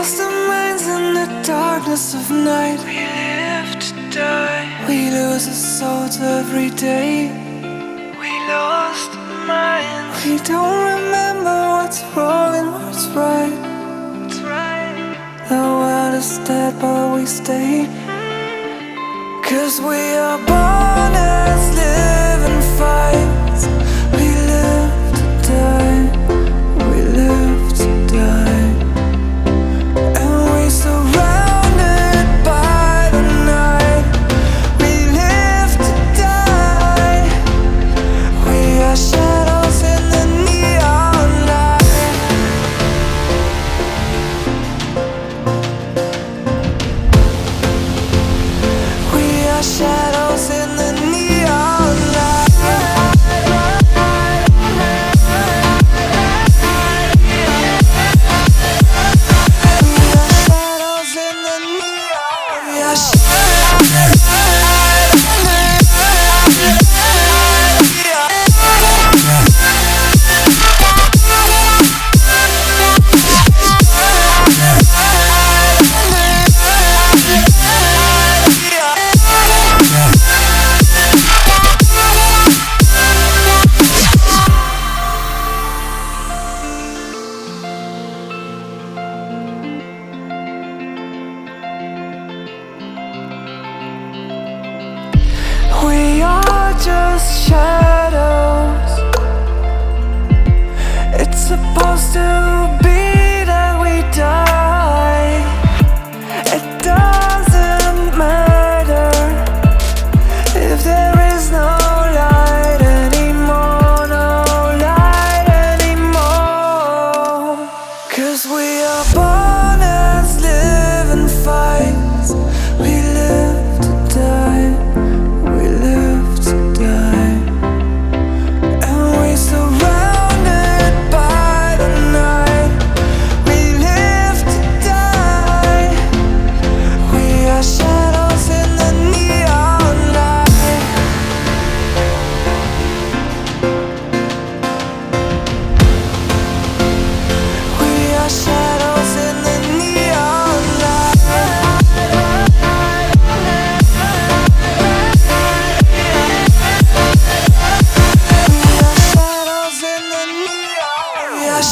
lost our minds in the darkness of night. We live to die. We lose our souls every day. We lost our minds. We don't remember what's wrong and what's right. The world is dead but we stay. 'Cause we are born as living fights. We live to die. We live to die. And we surrounded by the night. We live to die. We are shadows in the neon light. We are shadows in the neon light. We are shadows in the neon. We are We are just shadows. It's supposed to be that we die. It doesn't matter if there is no light anymore, no light anymore. 'Cause we are born as living fights. We live to die. We live to die. And we surrounded by the night. We live to die. We are shadows in the neon light. We are shadows in the neon light. We are shadows in the neon. We are